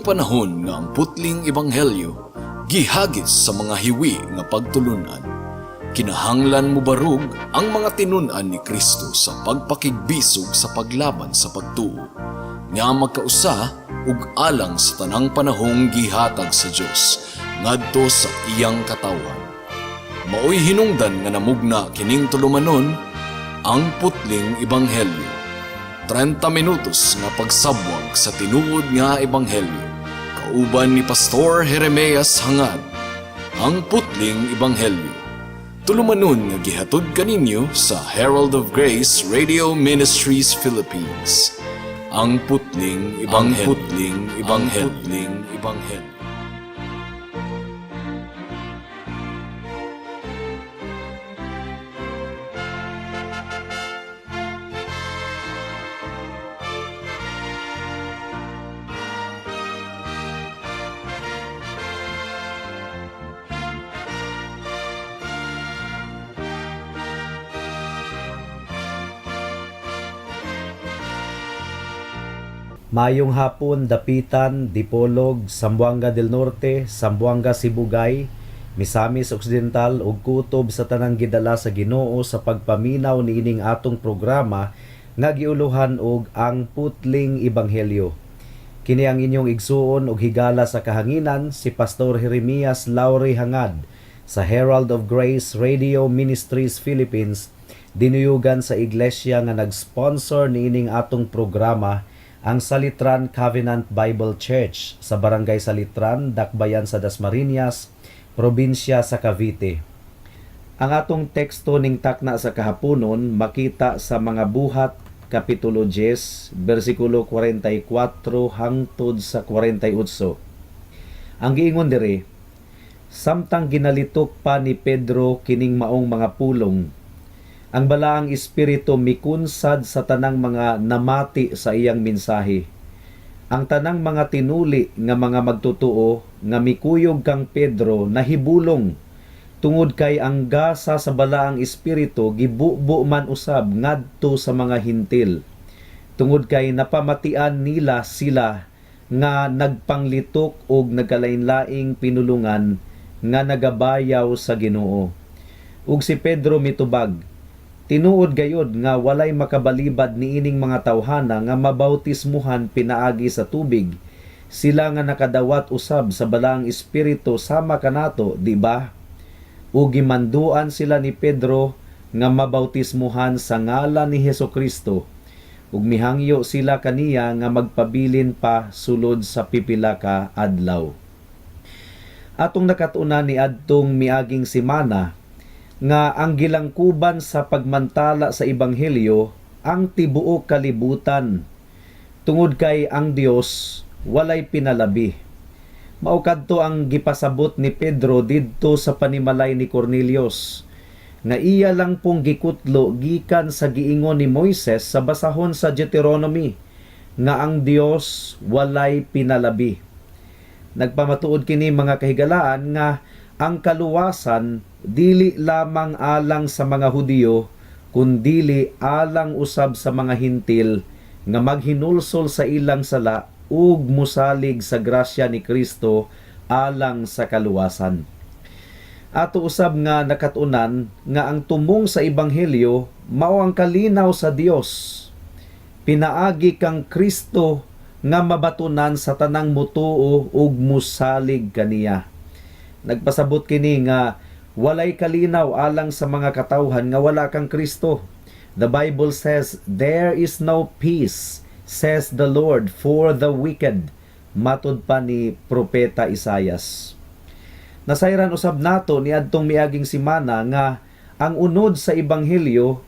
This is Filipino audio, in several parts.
panahon nga ang putling ebanghelyo gihagis sa mga hiwi nga pagtulunan. Kinahanglan mo barug ang mga tinunan ni Kristo sa pagpakigbisog sa paglaban sa pagtuo, nga magkausa ug alang sa tanang panahong gihatag sa Dios ngadto sa iyang katawan. Maoy hinungdan nga namugna kining tulumanon ang putling ebanghelyo. 30 minutos nga pagsabwag sa tinuod nga ebanghelyo. Kauban ni Pastor Jeremias Hangad, ang putling ebanghelyo. Tulumanon nga gihatod kaninyo sa Herald of Grace Radio Ministries Philippines. Ang putling ebanghelyo. Ang putling ebanghelyo. Mayong hapon, Dapitan, Dipolog, Zamboanga del Norte, Zamboanga Sibugay, Misamis Occidental ug kutob sa tanang gidala sa Ginoo sa pagpaminaw niining atong programa nga giuluhan og ang putling ebanghelyo. Kini ang inyong igsuon og higala sa kahanginan si Pastor Jeremias Lauri Hangad sa Herald of Grace Radio Ministries Philippines, dinuyugan sa iglesia nga nag-sponsor niining atong programa, ang Salitran Covenant Bible Church sa Barangay Salitran, Dakbayan sa Dasmariñas, probinsya sa Cavite. Ang atong teksto ning takna sa kahaponon makita sa mga buhat kapitulo 10 bersikulo 44 hangtod sa 48. Ang giingon diri, samtang ginalitok pa ni Pedro kining maong mga pulong, ang balaang espiritu mikunsad sa tanang mga namati sa iyang mensahe. Ang tanang mga tinuli nga mga magtutuo nga mikuyog kang Pedro nahibulong tungod kay ang gasa sa balaang espiritu gibubo man usab ngadto sa mga hintil. Tungod kay napamatian nila sila nga nagpanglitok og nagkalainlaing pinulungan nga nagabayaw sa Ginoo. Ug si Pedro mitubag, tinuod gayod nga walay makabalibad niining mga tawhana nga mabautismuhan pinaagi sa tubig. Sila nga nakadawat usab sa balaang espiritu sama kanato, di ba? Ug gimanduan sila ni Pedro nga mabautismuhan sa ngalan ni Hesukristo. Ug mihangyo sila kaniya nga magpabilin pa sulod sa pipila ka adlaw. Atong nakatuna ni adtong miaging semana nga ang gilangkuban sa pagmantala sa ebanghelyo ang tibuok kalibutan, tungod kay ang Dios walay pinalabi. Mao kadto ang gipasabot ni Pedro didto sa panimalay ni Cornelius, nga iya lang pong gikutlo gikan sa giingon ni Moises sa basahon sa Deuteronomy nga ang Dios walay pinalabi. Nagpamatuod kini mga kahigalaan nga ang kaluwasan dili lamang alang sa mga Hudiyo, kundili alang usab sa mga hintil nga maghinulsol sa ilang sala ug musalig sa grasya ni Kristo alang sa kaluwasan. Ato usab nga nakatunan nga ang tumong sa ebanghelyo mao ang kalinaw sa Dios. Pinaagi kang Kristo nga mabatunan sa tanang mutuo ug musalig kaniya. Nagpasabot kini nga walay kalinaw alang sa mga katawhan nga wala kang Kristo. The Bible says, "There is no peace, says the Lord, for the wicked." Matud pa ni Propeta Isaias. Nasayran usab nato ni adtong miaging semana nga ang unod sa ebanghelyo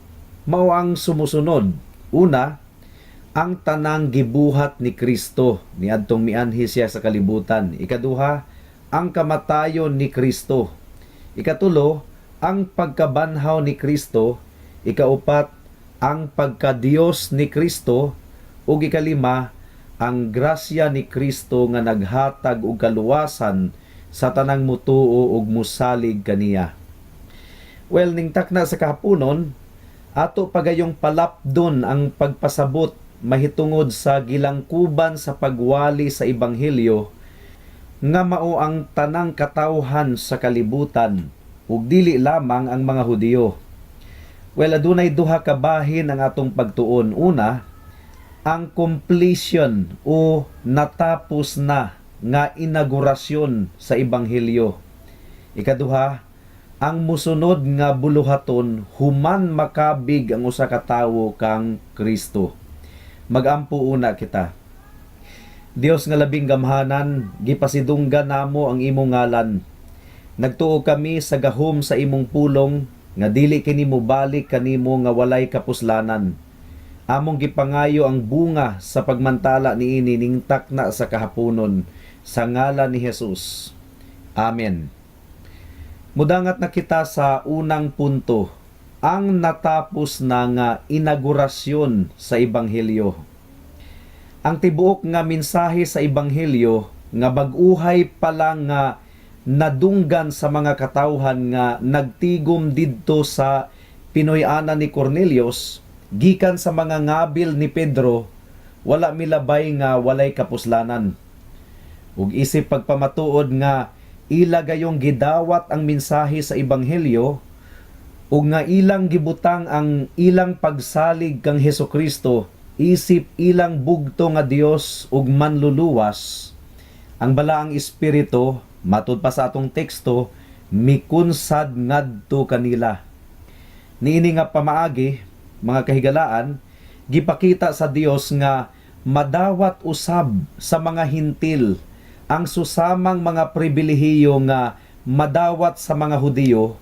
mao ang sumusunod. Una, ang tanang gibuhat ni Kristo ni adtong mianhi siya sa kalibutan. Ikaduha, ang kamatayon ni Kristo. Ikatulo, ang pagkabanhaw ni Kristo. Ikaupat, ang pagka-Diyos ni Kristo. Ug ikalima, ang grasya ni Kristo nga naghatag og kaluwasan sa tanang mutuo ug musalig kaniya. Well, ning takna sa kahaponon, ato pagayong palapdon ang pagpasabot mahitungod sa gilangkuban sa pagwali sa ebanghelyo nga mao ang tanang katawhan sa kalibutan ug dili lamang ang mga Hudiyo. Well, adunay duha ka bahin ang atong pagtuon. Una, ang completion o natapos na nga inaugurasyon sa ebanghelyo. Ikaduha, ang musunod nga buluhaton human makabig ang usa ka tawo kang Kristo. Magampo una kita. Dios nga labing gamhanan, gipasidunggan namo ang imong ngalan. Nagtuo kami sa gahom sa imong pulong nga dili kini mobalik kanimo nga walay kapuslanan. Among gipangayo ang bunga sa pagmantala niini ning takna sa kahaponon sa ngalan ni Jesus. Amen. Mudangat na kita sa unang punto, ang natapos na nga inaugurasyon sa ebanghelyo. Ang tibuok nga mensahe sa ebanghelyo nga bag-uhay pa lang nga nadunggan sa mga katawhan nga nagtigom didto sa Pinoy-ana ni Cornelius, gikan sa mga ngabil ni Pedro, wala milabay nga walay kapuslanan. Ug isip pagpamatuod nga ila gayong gidawat ang mensahe sa ebanghelyo ug nga ilang gibutang ang ilang pagsalig kang Hesukristo, isip ilang bugto nga Dios ug manluluwas, ang balaang espiritu matud pa sa atong teksto mikunsad ngadto kanila. Niini nga pamaagi, mga kahigalaan, gipakita sa Dios nga madawat usab sa mga hintil ang susamang mga pribilehiyo nga madawat sa mga Hudiyo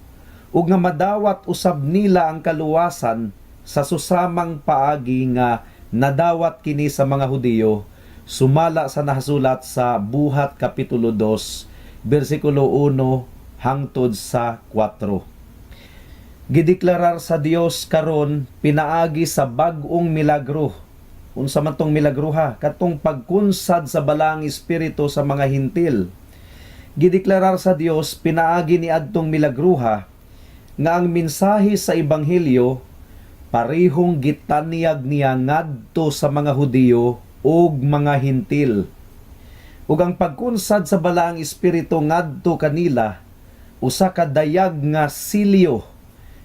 ug nga madawat usab nila ang kaluwasan sa susamang paagi nga nadawat kini sa mga Hudiyo, sumala sa nahasulat sa Buhat Kapitulo 2 versikulo 1 hangtod sa 4. Gideklarar sa Dios karon pinaagi sa bag-ong milagro. Unsa man tong milagro ha? Katong pagkunsad sa balaang espiritu sa mga hintil. Gideklarar sa Dios pinaagi ni adtong milagruha nga ang mensahe sa ebanghelyo parehong gitanyag niya ngadto sa mga Hudiyo ug mga hintil. Ug ang pagkunsad sa balaang espiritu ngadto kanila usa ka dayag nga silyo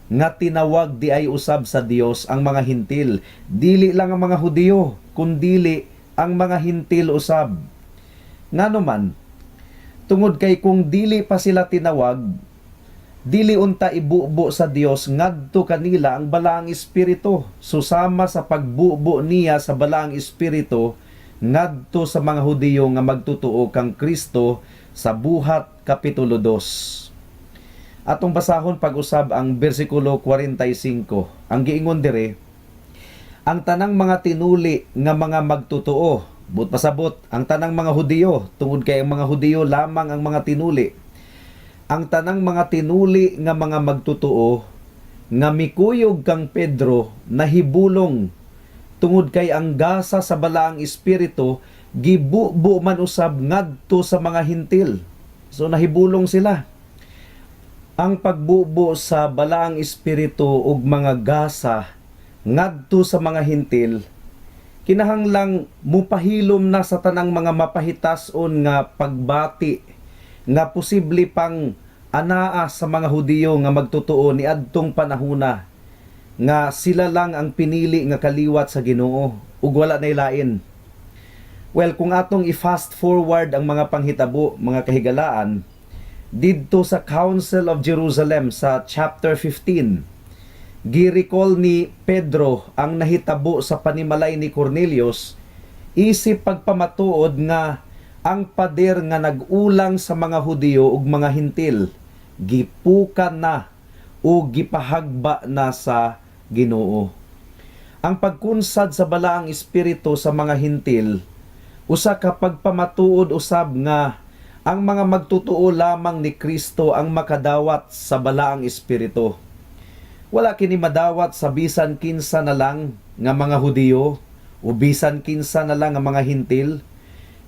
nga tinawag di ay usab sa Dios ang mga hintil. Dili lang ang mga Hudiyo, kundili ang mga hintil usab. Ngano man, tungod kay kung dili pa sila tinawag, dili unta ibubo sa Dios ngadto kanila ang balaang espiritu, susama sa pagbubo niya sa balaang espiritu ngadto sa mga Hudiyo nga magtutuo kang Kristo sa Buhat Kapitulo 2. Atong basahon pag-usab ang bersikulo 45. Ang giingon dire, ang tanang mga tinuli nga mga magtutuo, but pasabot, ang tanang mga Hudiyo, tungod kay ang mga Hudiyo lamang ang mga tinuli. Ang tanang mga tinuli nga mga magtutuo, nga mikuyog kang Pedro, nahibulong, tungod kay ang gasa sa balaang espiritu, gibubo man usab ngadto sa mga hintil. So nahibulong sila. Ang pagbubo sa balaang espiritu ug mga gasa ngadto sa mga hintil, kinahanglang mupahilom na sa tanang mga mapahitason nga pagbati nga posible pang anaa sa mga Hudiyo nga magtutuo ni adtong panahuna nga sila lang ang pinili nga kaliwat sa Ginoo ug wala nay lain. Well, kung atong i-fast forward ang mga panghitabo, mga kahigalaan, didto sa Council of Jerusalem sa chapter 15, gi-recall ni Pedro ang nahitabo sa panimalay ni Cornelius, isip pagpamatuod nga ang pader nga nag-ulang sa mga Hudiyo ug mga hintil, gipukan na o gipahagba na sa Ginoo. Ang pagkunsad sa balaang espiritu sa mga hintil, usa ka pagpamatuod usab nga ang mga magtutuo lamang ni Kristo ang makadawat sa balaang espiritu. Wala kini madawat sa bisan kinsa na lang nga mga Hudiyo o bisan kinsa na lang nga mga hintil,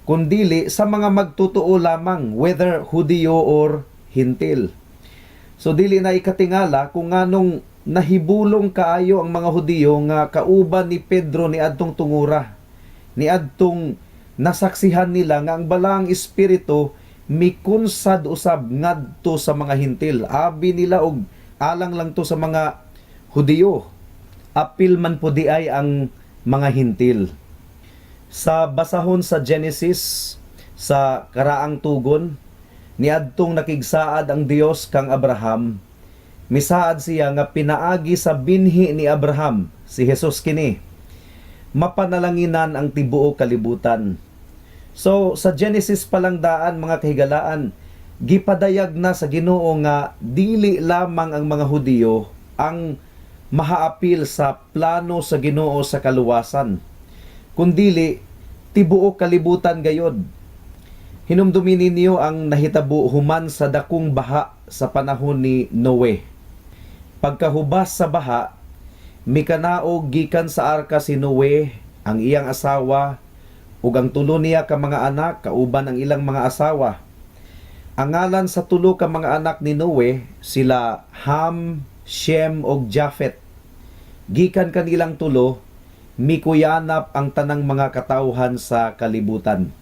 kundili sa mga magtutuo lamang, whether Hudiyo or hintil. So dili na ikatingala kung nganong nahibulong kaayo ang mga Hudiyo nga kauban ni Pedro ni adtong tungura, ni adtong nasaksihan nila nga ang balang espiritu mikunsad usab ngadto sa mga hintil. Abi nila og alang lang to sa mga Hudiyo. Apil man po di ay ang mga hintil. Sa basahon sa Genesis, sa karaang tugon, niadtong nakigsaad ang Dios kang Abraham, misaad siya nga pinaagi sa binhi ni Abraham, si Jesus kini, mapanalanginan ang tibuok kalibutan. So, sa Genesis palang daan, mga kahigalaan, gipadayag na sa Ginoo nga dili lamang ang mga Hudiyo ang mahaapil sa plano sa Ginoo sa kaluwasan, kundili tibuok kalibutan gayod. Hinumdumi ninyo ang nahitabo human sa dakong baha sa panahon ni Noe. Pagkahubas sa baha, mikanaog gikan sa arka si Noe, ang iyang asawa, ug ang tulo niya ka mga anak, kauban ang ilang mga asawa. Ang ngalan sa tulo ka mga anak ni Noe, sila Ham, Shem ug Japhet. Gikan kanilang tulo, mikuyanap ang tanang mga katawhan sa kalibutan.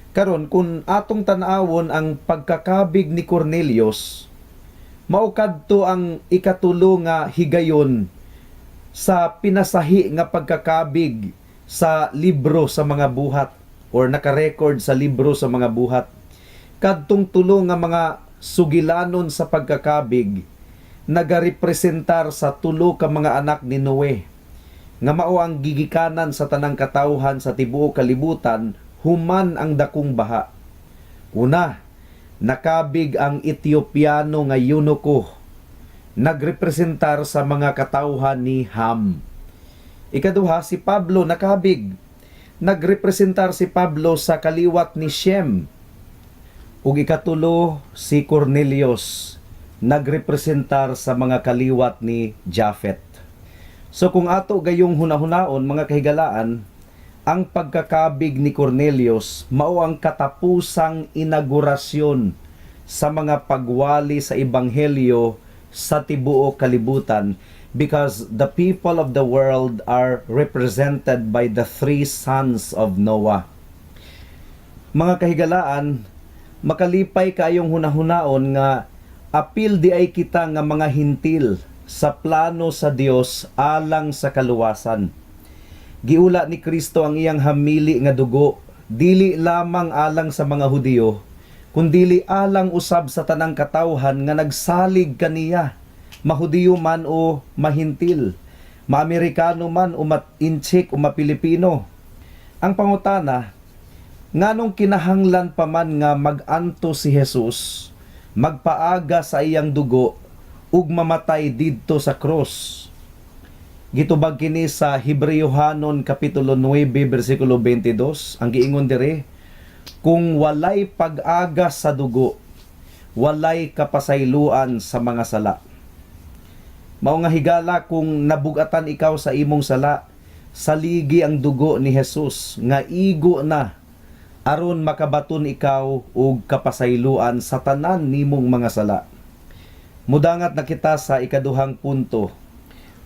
Karon kung atong tan-awon ang pagkakabig ni Cornelius, mao kadto ang ikatulo nga higayon sa pinasahi nga pagkakabig sa libro sa mga buhat or naka-record sa libro sa mga buhat. Kadtong tulo nga mga sugilanon sa pagkakabig nagarepresentar sa tulo ka mga anak ni Noe, nga mao ang gigikanan sa tanang katawhan sa tibuok kalibutan human ang dakong baha. Una, nakabig ang Ethiopiano nga eunuko, nagrepresentar sa mga katawhan ni Ham. Ikaduha, si Pablo nakabig, nagrepresentar si Pablo sa kaliwat ni Shem. Ug ikatulo, si Cornelius, nagrepresentar sa mga kaliwat ni Japhet. So kung ato gayong hunahunaon, mga kahigalaan, ang pagkakabig ni Cornelius mao ang katapusang inaugurasyon sa mga pagwali sa ebanghelyo sa tibuok kalibutan, because the people of the world are represented by the three sons of Noah. Mga kahigalaan, makalipay kayong hunahunaon nga apil di ay kita nga mga hintil sa plano sa Dios alang sa kaluwasan. Giula ni Kristo ang iyang hamili nga dugo, dili lamang alang sa mga Hudiyo, kundili alang usab sa tanang katawhan nga nagsalig kaniya, mahudiyo man o mahintil, maamerikano man o ma-Inchik o ma-Pilipino. Ang pangutana, nganong kinahanglan pa man nga mag-anto si Jesus, magpaaga sa iyang dugo, ug mamatay didto sa cross? Gitubag kini sa Hebreohanon kapitulo 9 bersikulo 22, ang giingon dire, kung walay pag-aga sa dugo, walay kapasayloan sa mga sala. Mao nga higala kung nabugatan ikaw sa imong sala, saligi ang dugo ni Jesus nga igo na aron makabaton ikaw og kapasayloan sa tanan nimong mga sala. Mudangat na kita sa ikaduhang punto.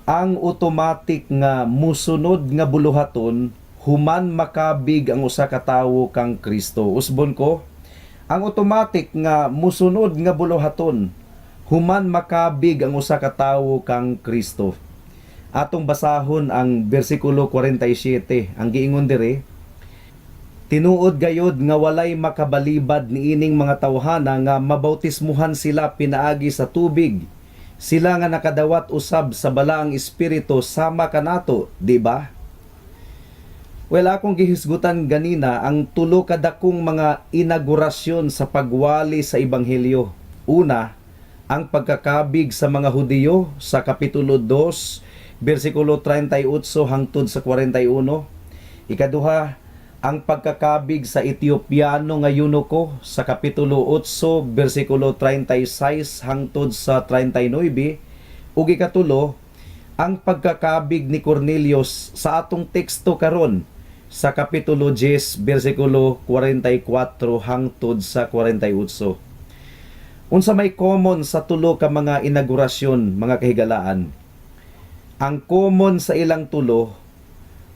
Ang automatic nga musunod nga buluhaton human makabig ang usa ka tawo kang Kristo. Usbon ko, ang automatic nga musunod nga buluhaton human makabig ang usa ka tawo kang Kristo. Atong basahon ang bersikulo 47, ang giingon dire, tinuod gayod nga walay makabalibad niining mga tawhana nga mabautismuhan sila pinaagi sa tubig. Sila nga nakadawat usab sa balaang espiritu sama kanato, di ba? Well, akong gihisgutan ganina ang tulo kadakong mga inaugurasyon sa pagwali sa ebanghelyo. Una, ang pagkakabig sa mga Hudiyo sa kapitulo 2, bersikulo 38 hangtod sa 41. Ikaduha, ang pagkakabig sa Ethiopiano nga eunuko sa kapitulo 8, bersikulo 36 hangtod sa 39. Ug ikatulo, ang pagkakabig ni Cornelius sa atong teksto karon sa kapitulo 10, bersikulo 44 hangtod sa 48. Unsa may common sa tulo ka mga inaugurasyon, mga kahigalaan? Ang common sa ilang tulo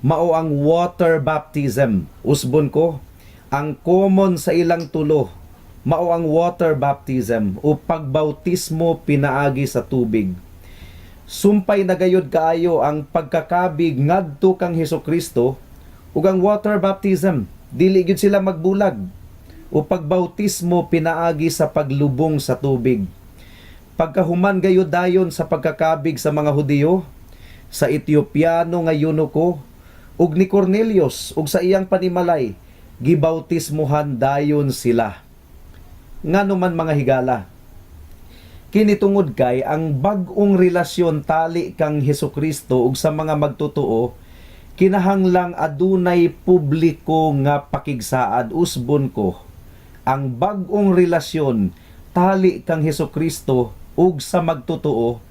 mao ang water baptism. Usbon ko, ang common sa ilang tulo mao ang water baptism o pagbautismo pinaagi sa tubig. Sumpay na gayud kaayo ang pagkakabig ngadto kang Hesukristo ug ang water baptism dili gyud sila magbulag o pagbautismo pinaagi sa paglubong sa tubig. Pagkahuman gayud dayon sa pagkakabig sa mga Hudiyo, sa Etiopiano nga eunuko ug ni Cornelius ug sa iyang panimalay, gibautismuhan dayon sila. Ngano man mga higala, kini tungod kay ang bag-ong relasyon tali kang Hesukristo ug sa mga magtotoo, kinahanglang adunay publiko nga pakigsaad. Usbon ko, ang bag-ong relasyon tali kang Hesukristo ug sa magtotoo,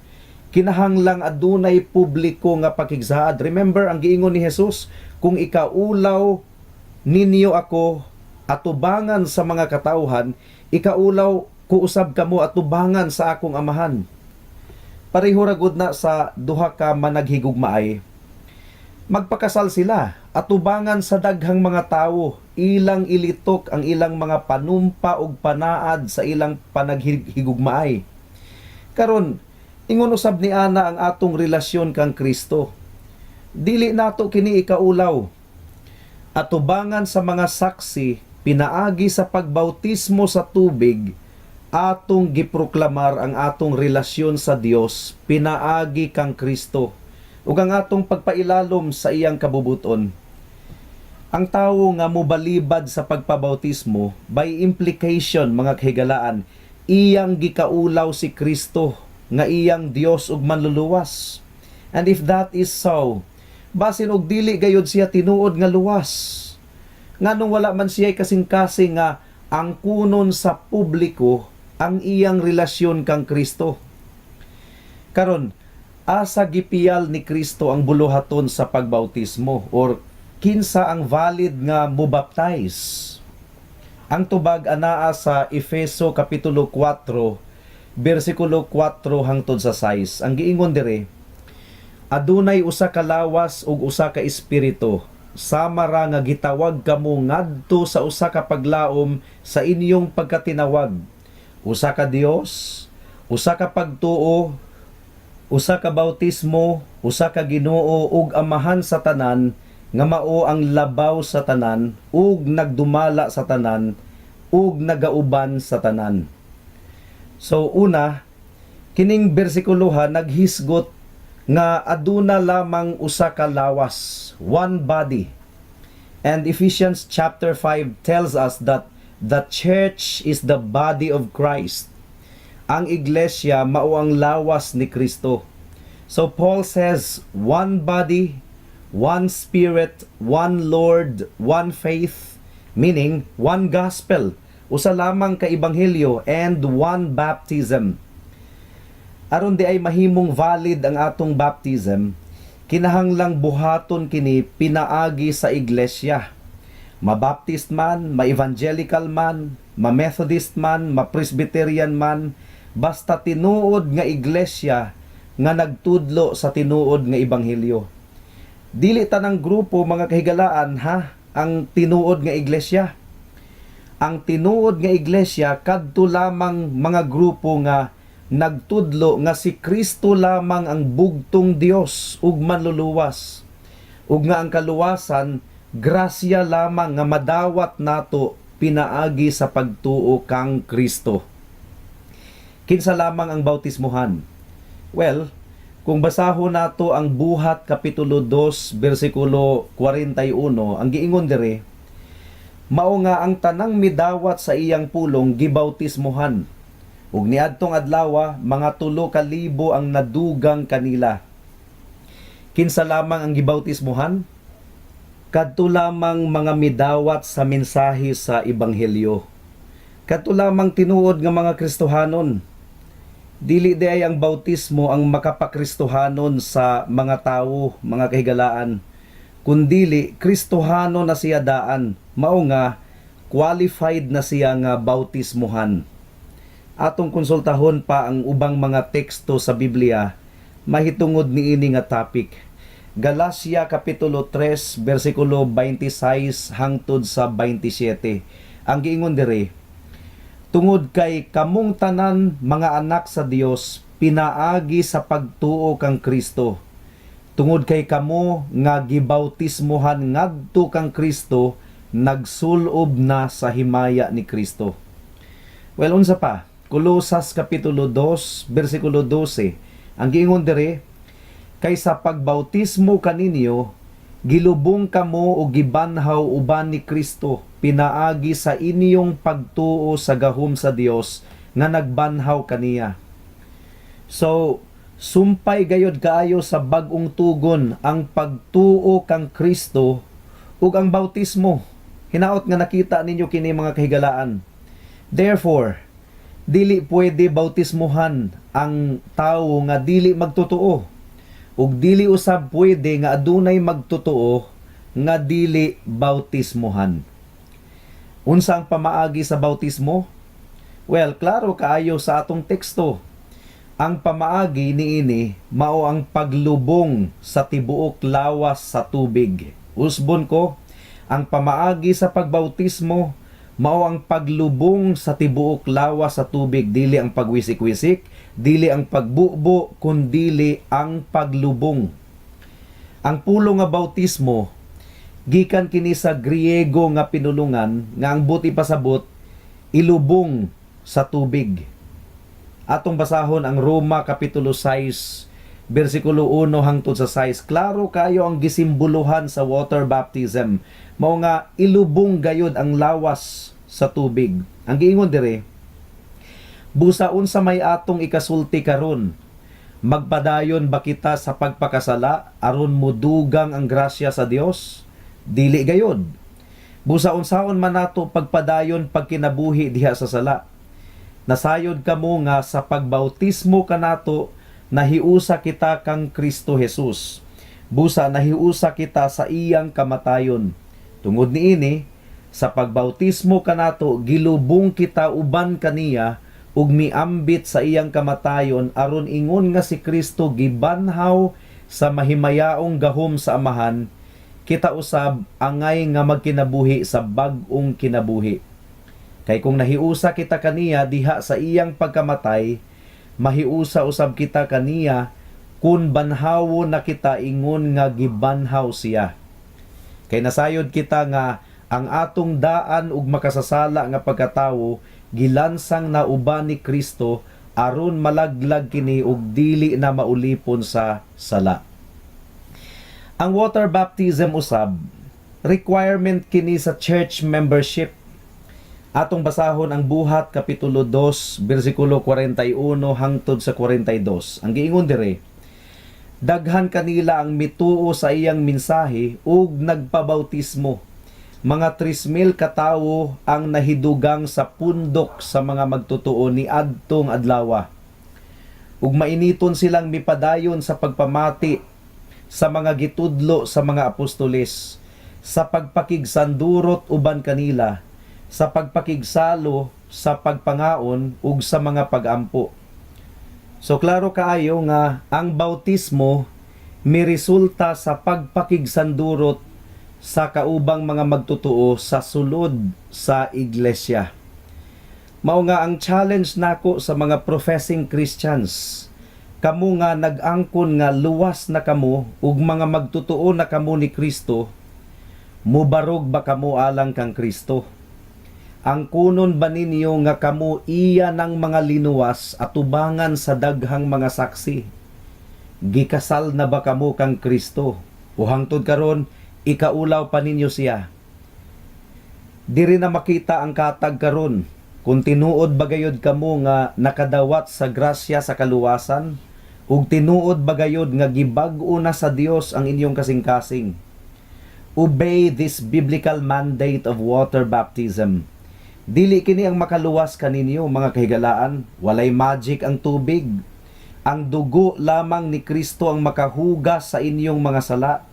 kinahanglang adunay publiko nga pakigsaad. Remember ang giingon ni Jesus, kung ikaulaw ninyo ako atubangan sa mga katawhan, ikaulaw ko usab kamo atubangan sa akong amahan. Pareho ra gud na sa duha ka managhigugmaay, magpakasal sila atubangan sa daghang mga tawo, ilang ilitok ang ilang mga panumpa ug panaad sa ilang panaghigugmaay. Karon ingon usab ni ana ang atong relasyon kang Kristo. Dili nato kini ikaulaw atubangan sa mga saksi pinaagi sa pagbautismo sa tubig, atong giproklamar ang atong relasyon sa Dios pinaagi kang Kristo ug ang atong pagpailalom sa iyang kabubuton. Ang tawo nga mobalibad sa pagpabautismo, by implication mga kahigalaan, iyang gikaulaw si Kristo nga iyang Dios ug manluluwas. And if that is so, basin og dili gayud siya tinuod nga luwas, nganong wala man siya kasing-kasing nga ang kunon sa publiko ang iyang relasyon kang Kristo. Karon, asa gipiyal ni Kristo ang buluhaton sa pagbautismo or kinsa ang valid nga mobaptize? Ang tubag anaa sa Efeso kapitulo 4 bersikulo 4 hangtod sa 6. Ang giingon dire, adunay usa ka lawas ug usa ka espiritu, sama ra nga gitawag kamo ngadto sa usa ka paglaom sa inyong pagkatinawag. Usa ka Dios, usa ka pagtuo, usa ka bautismo, usa ka Ginoo ug amahan sa tanan, nga mao ang labaw sa tanan ug nagdumala sa tanan ug nagauban sa tanan. So una, kining bersikuloha naghisgot nga aduna lamang usa ka lawas, one body. And Ephesians chapter 5 tells us that the church is the body of Christ. Ang iglesia mao ang lawas ni Kristo. So Paul says, one body, one spirit, one Lord, one faith, meaning one gospel, usa lamang ka ebanghelyo, and one baptism. Aron di ay mahimong valid ang atong baptism, kinahanglang buhaton kini pinaagi sa iglesia. Ma-Baptist man, ma-evangelical man, ma-Methodist man, ma-Presbyterian man, basta tinuod nga iglesia nga nagtudlo sa tinuod nga ebanghelyo. Dili tanang grupo mga kahigalaan ang tinuod nga iglesia. Ang tinuod nga iglesia kadto lamang mga grupo nga nagtudlo nga si Kristo lamang ang bugtong Dios ug manluluwas, ug nga ang kaluwasan grasya lamang nga madawat nato pinaagi sa pagtuo kang Kristo. Kinsa lamang ang bautismuhan? Well, kung basahon nato ang Buhat kapitulo 2 bersikulo 41, ang giingon dire, mao nga ang tanang midawat sa iyang pulong gibautismuhan. Ug niadtong adlaw mga 3,000 ang nadugang kanila. Kinsa lamang ang gibautismuhan? Kadto lamang mga midawat sa mensahe sa ebanghelyo. Kadto lamang tinuod nga mga Kristohanon. Dili di ay ang bautismo ang makapakristohanon sa mga tawo, mga kahigalaan, kundili Kristohano na siya daan, mao nga qualified na siya nga bautismuhan. Atong konsultahon pa ang ubang mga teksto sa Biblia mahitungod niini nga topic. Galacia kapitulo 3 bersikulo 26 hangtod sa 27. Ang giingon diri, tungod kay kamong tanan mga anak sa Dios pinaagi sa pagtuo kang Kristo. Tungod kay kamo nga gibautismohan ngadto kang Kristo, nagsulob na sa himaya ni Kristo. Well, unsa pa? Kolosas kapitulo 2 bersikulo 12. Ang giingon diri, kay sa pagbautismo kaninyo gilubong kamo o gibanhaw uban ni Kristo pinaagi sa inyong pagtuo sa gahom sa Dios nga nagbanhaw kaniya. So, sumpay gayod kaayo sa bag-ong tugon ang pagtuo kang Kristo ug ang bautismo. Hinaot nga nakita ninyo kini mga kahigalaan. Therefore, dili pwede bautismohan ang tawo nga dili magtotoo, ug dili usab pwede nga adunay magtotoo nga dili bautismohan. Unsa ang pamaagi sa bautismo? Well, klaro kaayo sa atong teksto. Ang pamaagi niini mao ang paglubong sa tibuok lawas sa tubig. Usbon ko, ang pamaagi sa pagbautismo mao ang paglubong sa tibuok lawas sa tubig, dili ang pagwisik-wisik, dili ang pagbubo, kundili ang paglubong. Ang pulo nga bautismo gikan kini sa Griego nga pinulungan nga ang buti pasabot ilubong sa tubig. Atong basahon ang Roma kapitulo 6 bersikulo 1 hangtod sa 6. Klaro kayo ang gisimboluhan sa water baptism. Mao nga ilubong gayod ang lawas sa tubig. Ang giingon dire, busaon sa may atong ikasulti karon, magpadayon ba kita sa pagpakasala aron modugang ang grasya sa Dios? Dili gayod. Busaon saon man nato pagpadayon pagkinabuhi diha sa sala. Nasayod kamo nga sa pagbautismo kanato nahiusa kita kang Kristo Jesus. Busa nahiusa kita sa iyang kamatayon. Tungod niini, sa pagbautismo kanato gilubong kita uban kaniya ug miambit sa iyang kamatayon aron ingon nga si Kristo gibanhaw sa mahimayaong gahom sa amahan, kita usab angay nga magkinabuhi sa bag-ong kinabuhi. Kay kung nahiusa kita kaniya diha sa iyang pagkamatay, mahiusa usab kita kaniya kun banhawon na kita ingon nga gibanhaw siya. Kay nasayod kita nga ang atong daan ug makasasala nga pagkatawo gilansang na uban ni Kristo aron malaglag kini ug dili na maulipon sa sala. Ang water baptism usab requirement kini sa church membership. Atong basahon ang Buhat kapitulo 2 bersikulo 41 hangtod sa 42. Ang giingon dire, daghan kanila ang mituo sa iyang mensahe ug nagpabautismo. Mga 3,000 katawo ang nahidugang sa pundok sa mga magtotoo ni adtong adlaw. Ug mainiton silang mipadayon sa pagpamati sa mga gitudlo sa mga apostoles, sa pagpakigsandurot uban kanila, sa pagpakigsalo, sa pagpangaon ug sa mga pagampo. So klaro kaayo nga ang bautismo miresulta sa pagpakigsandurot sa kaubang mga magtotoo sa sulod sa iglesia. Mao nga ang challenge nako sa mga professing Christians. Kamu nga nag-angkon nga luwas na kamo ug mga magtotoo na kamo ni Kristo, mubarog ba kamo alang kang Kristo? Ang kunon ba ninyo nga kamo iya ng mga linuwas at tubangan sa daghang mga saksi? Gikasal na ba kamo kang Kristo? O hangtod karon ikaulaw pa ninyo siya? Diri na makita ang katag karon kung tinuod bagayod kamo nga nakadawat sa grasya sa kaluwasan, ug tinuod bagayod nga gibag-o na sa Dios ang inyong kasing-kasing. Obey this biblical mandate of water baptism. Dili kini ang makaluwas kaninyo mga kahigalaan, walay magic ang tubig. Ang dugo lamang ni Kristo ang makahugas sa inyong mga sala.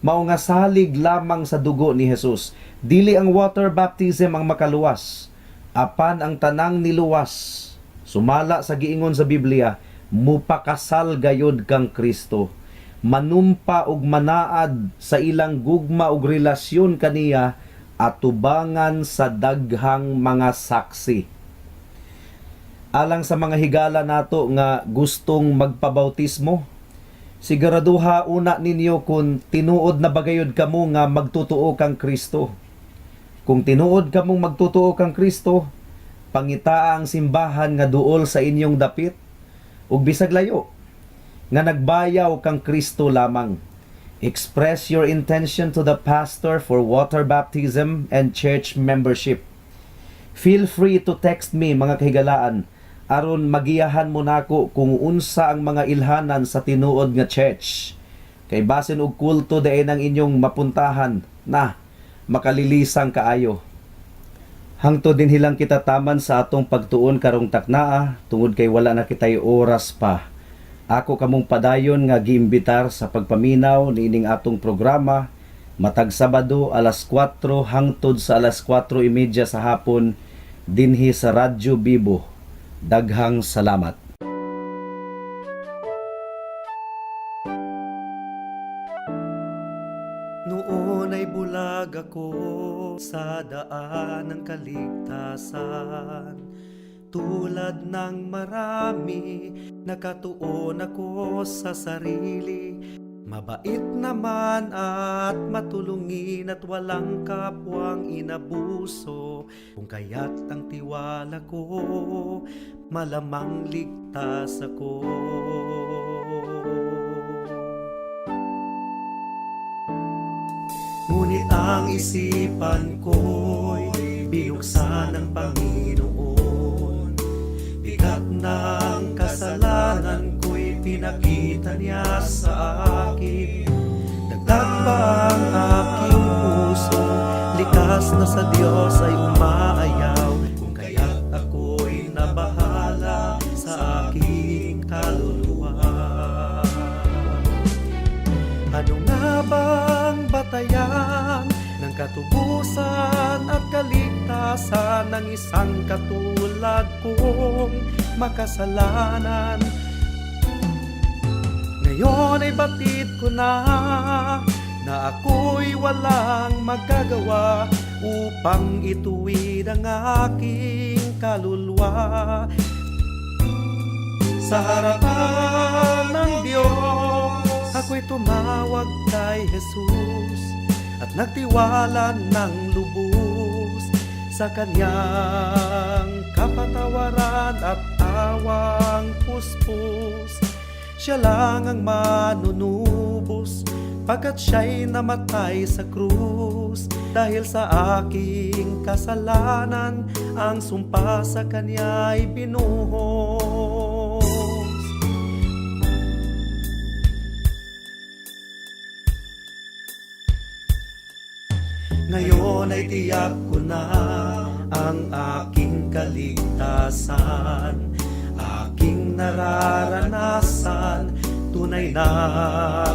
Mao nga salig lamang sa dugo ni Jesus. Dili ang water baptism ang makaluwas, apan ang tanang niluwas. Sumala sa giingon sa Biblia, mupakasal gayod kang Kristo, manumpa og manaad sa ilang gugma og relasyon kaniya atubangan sa daghang mga saksi. Alang sa mga higala nato nga gustong magpabautismo, siguraduha una ninyo kung tinuod na bagayod kamo nga magtutuo kang Kristo. Kung tinuod kamong magtutuo kang Kristo, pangitaa ang simbahan nga duol sa inyong dapit, ug bisag layo nga nagbayaw kang Kristo lamang. Express your intention to the pastor for water baptism and church membership. Feel free to text me mga kahigalaan aron magiyahan mo nako kung unsa ang mga ilhanan sa tinuod nga church. Kay basin og kulto dayon ang inyong mapuntahan na makalilisang kaayo. Hangtod din hilang kita taman sa atong pagtuon karong taknaa tungod kay wala na kitay oras pa. Ako kamong padayon nga giimbitar sa pagpaminaw niining atong programa matag Sabado alas 4 hangtod sa alas 4:30 sa hapon dinhi sa Radyo Bibo. Daghang salamat. Noon ay bulag ako sa daan ng kaligtasan. Tulad ng marami, nakatuon ako sa sarili. Mabait naman at matulungin at walang kapwang inabuso. Kung kaya't ang tiwala ko, malamang ligtas ako. Ngunit ang isipan ko'y binuksan ng Panginoon. Bigat ng kasalanan ko'y pinakita niya sa akin. Dagdag pa ang aking puso, likas na sa Diyos ay umaayaw. Kung kaya't ako'y nabahala sa aking kaluluwa. Ano nga bang batayan ng katubusan at kaligtasan ng isang katulad kong makasalanan? Ngayon ay batid ko na ako'y walang magagawa upang ituwid ang aking kaluluwa. Sa harapan ng Diyos, ako'y tumawag kay Jesus at nagtiwala ng lubos sa kanyang kapatawaran at awang puspos. Siya lang ang manunubos pagkat siya'y namatay sa krus. Dahil sa aking kasalanan, ang sumpa sa kanya'y binuhos. Ngayon ay tiyak ko na ang aking kaligtasan, aking nararanasan, tunay na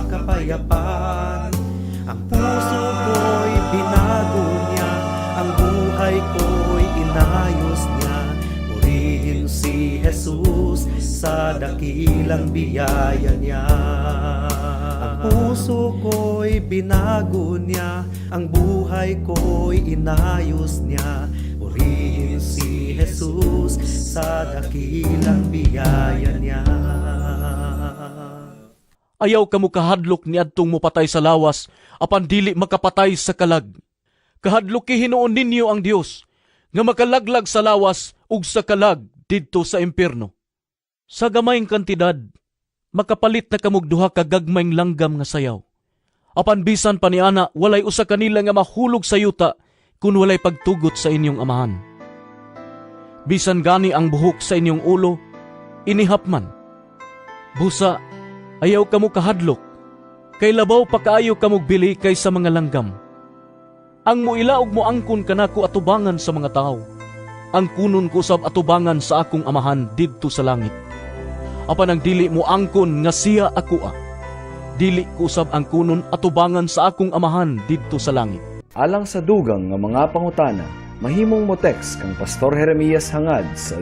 kapayapaan. Ang puso ko'y binago niya, ang buhay ko'y inayos niya. Purihin si Jesus sa dakilang biyaya niya. Ang puso ko'y binago niya, ang buhay ko'y inayos niya. Purihin si Jesus sa dakilang biyaya niya. Ayaw kamo kahadlok ni adtong mopatay sa lawas, apan dili makapatay sa kalag. Kahadlok hinuon ninyo ang Dios, nga makalaglag sa lawas ug sa kalag didto sa impierno. Sa gamayng kantidad, makapalit na kamog duha ka gagmayng langgam nga sayaw. Apan bisan pa niana, walay usa kanila nga mahulog sa yuta kun walay pagtugot sa inyong amahan. Bisan gani ang buhok sa inyong ulo, inihapman. Busa, ayaw kamo kahadlok, kay labaw pa kaayo kamog bili kaysa mga langgam. Ang muilaog mo angkon kanako atubangan sa mga tao, ang kunon ko sab atubangan sa akong amahan didto sa langit. Apan ang dili mo angkon nga siya ako dili ko usab ang kunon atubangan sa akong amahan didto sa langit. Alang sa dugang nga mga pangutana, mahimong mo text kang Pastor Jeremias hangad sa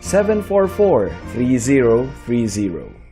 744-3030.